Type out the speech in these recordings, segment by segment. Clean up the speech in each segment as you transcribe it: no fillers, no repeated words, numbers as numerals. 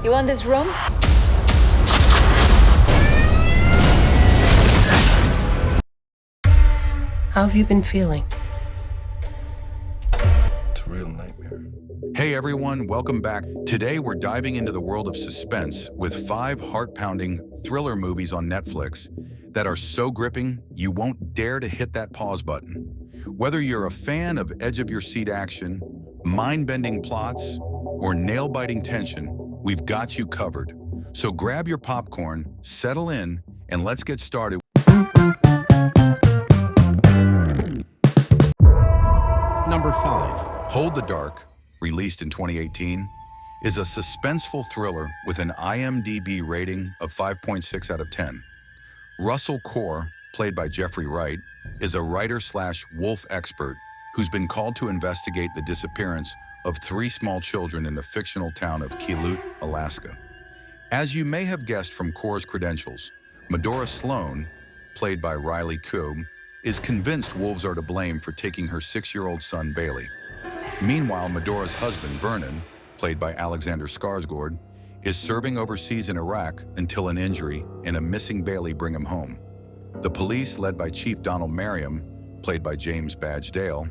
You want this room? How have you been feeling? It's a real nightmare. Hey everyone, welcome back. Today we're diving into the world of suspense with 5 heart-pounding thriller movies on Netflix that are so gripping you won't dare to hit that pause button. Whether you're a fan of edge-of-your-seat action, mind-bending plots, or nail-biting tension, we've got you covered. So grab your popcorn, settle in, and let's get started. Number 5. Hold the Dark, released in 2018, is a suspenseful thriller with an IMDb rating of 5.6 out of 10. Russell Core, played by Jeffrey Wright, is a writer/wolf expert who's been called to investigate the disappearance of 3 small children in the fictional town of Kilut, Alaska. As you may have guessed from Core's credentials, Medora Sloan, played by Riley Cobb, is convinced wolves are to blame for taking her 6-year-old son Bailey. Meanwhile, Medora's husband Vernon, played by Alexander Skarsgård, is serving overseas in Iraq until an injury and a missing Bailey bring him home. The police, led by Chief Donald Merriam, played by James Badge Dale,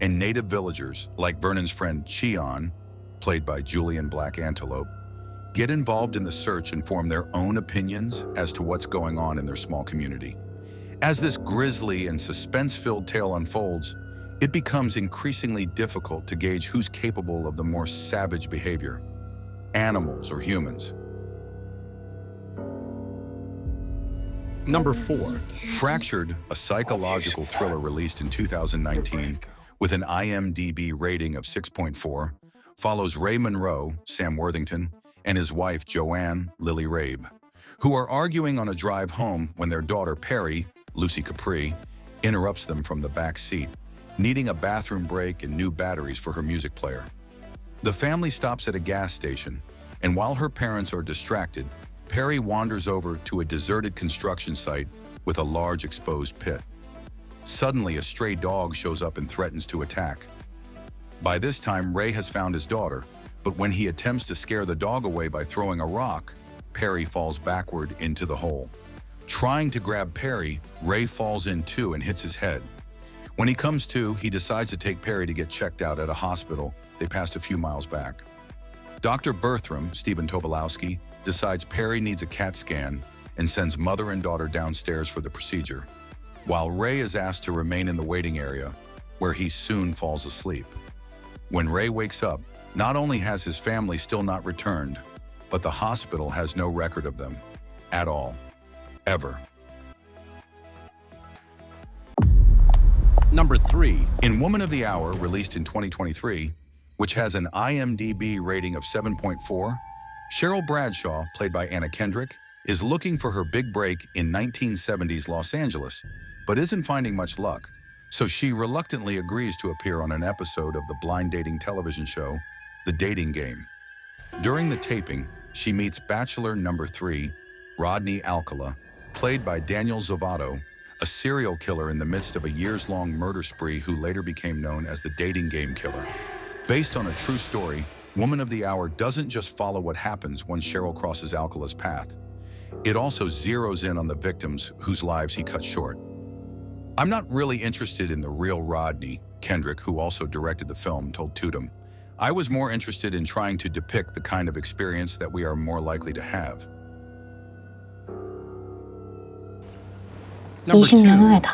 and native villagers like Vernon's friend Cheon, played by Julian Black Antelope, get involved in the search and form their own opinions as to what's going on in their small community. As this grisly and suspense-filled tale unfolds, it becomes increasingly difficult to gauge who's capable of the more savage behavior, animals or humans. Number 4. Fractured, a psychological thriller released in 2019 with an IMDb rating of 6.4, follows Ray Monroe, Sam Worthington, and his wife Joanne, Lily Rabe, who are arguing on a drive home when their daughter Perry, Lucy Capri, interrupts them from the back seat, needing a bathroom break and new batteries for her music player. The family stops at a gas station, and while her parents are distracted, Perry wanders over to a deserted construction site with a large exposed pit. Suddenly, a stray dog shows up and threatens to attack. By this time, Ray has found his daughter, but when he attempts to scare the dog away by throwing a rock, Perry falls backward into the hole. Trying to grab Perry, Ray falls in too and hits his head. When he comes to, he decides to take Perry to get checked out at a hospital they passed a few miles back. Dr. Bertram, Stephen Tobolowsky, decides Perry needs a CAT scan and sends mother and daughter downstairs for the procedure, while Ray is asked to remain in the waiting area, where he soon falls asleep. When Ray wakes up, not only has his family still not returned, but the hospital has no record of them at all. Ever. Number 3. In Woman of the Hour, released in 2023, which has an IMDb rating of 7.4, Cheryl Bradshaw, played by Anna Kendrick, is looking for her big break in 1970s Los Angeles, but isn't finding much luck, so she reluctantly agrees to appear on an episode of the blind dating television show, The Dating Game. During the taping, she meets Bachelor number 3, Rodney Alcala, played by Daniel Zovato, a serial killer in the midst of a years-long murder spree who later became known as the Dating Game Killer. Based on a true story, Woman of the Hour doesn't just follow what happens once Cheryl crosses Alcala's path. It also zeroes in on the victims whose lives he cut short. I'm not really interested in the real Rodney, Kendrick, who also directed the film, told Tudum. I was more interested in trying to depict the kind of experience that we are more likely to have. Number 2.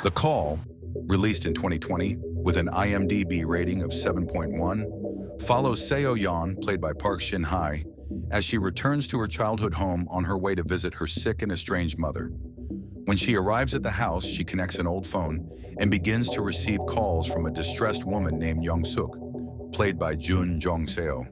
The Call, released in 2020 with an IMDb rating of 7.1, follows Seo Yeon, played by Park Shin-hye, as she returns to her childhood home on her way to visit her sick and estranged mother. When she arrives at the house, she connects an old phone and begins to receive calls from a distressed woman named Young-suk, played by Jun Jong-seo.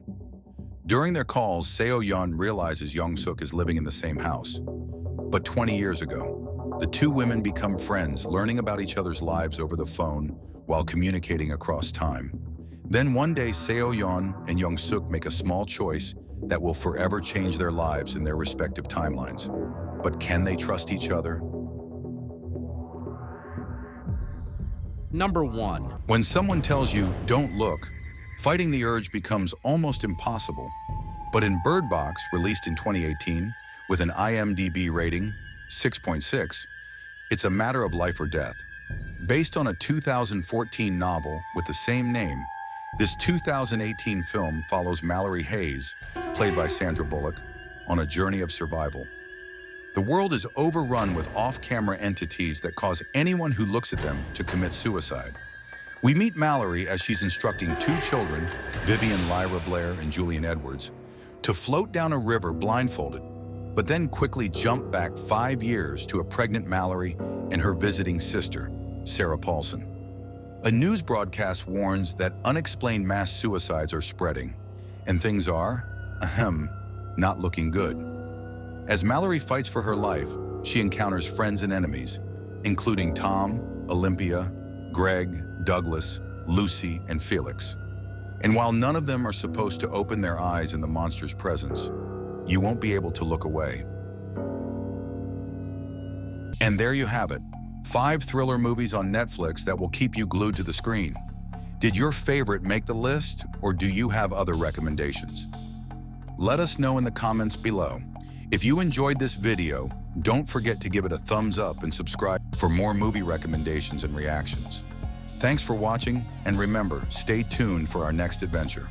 During their calls, Seo Yeon realizes Young-suk is living in the same house. But 20 years ago, the two women become friends, learning about each other's lives over the phone while communicating across time. Then one day, Seo Yeon and Young-suk make a small choice that will forever change their lives in their respective timelines. But can they trust each other? Number 1. When someone tells you, don't look, fighting the urge becomes almost impossible. But in Bird Box, released in 2018, with an IMDb rating 6.6, it's a matter of life or death. Based on a 2014 novel with the same name, this 2018 film follows Mallory Hayes, played by Sandra Bullock, on a journey of survival. The world is overrun with off-camera entities that cause anyone who looks at them to commit suicide. We meet Mallory as she's instructing two children, Vivian Lyra Blair and Julian Edwards, to float down a river blindfolded, but then quickly jump back 5 years to a pregnant Mallory and her visiting sister, Sarah Paulson. A news broadcast warns that unexplained mass suicides are spreading, and things are, not looking good. As Mallory fights for her life, she encounters friends and enemies, including Tom, Olympia, Greg, Douglas, Lucy, and Felix. And while none of them are supposed to open their eyes in the monster's presence, you won't be able to look away. And there you have it, 5 thriller movies on Netflix that will keep you glued to the screen. Did your favorite make the list, or do you have other recommendations? Let us know in the comments below. If you enjoyed this video, don't forget to give it a thumbs up and subscribe for more movie recommendations and reactions. Thanks for watching, and remember, stay tuned for our next adventure.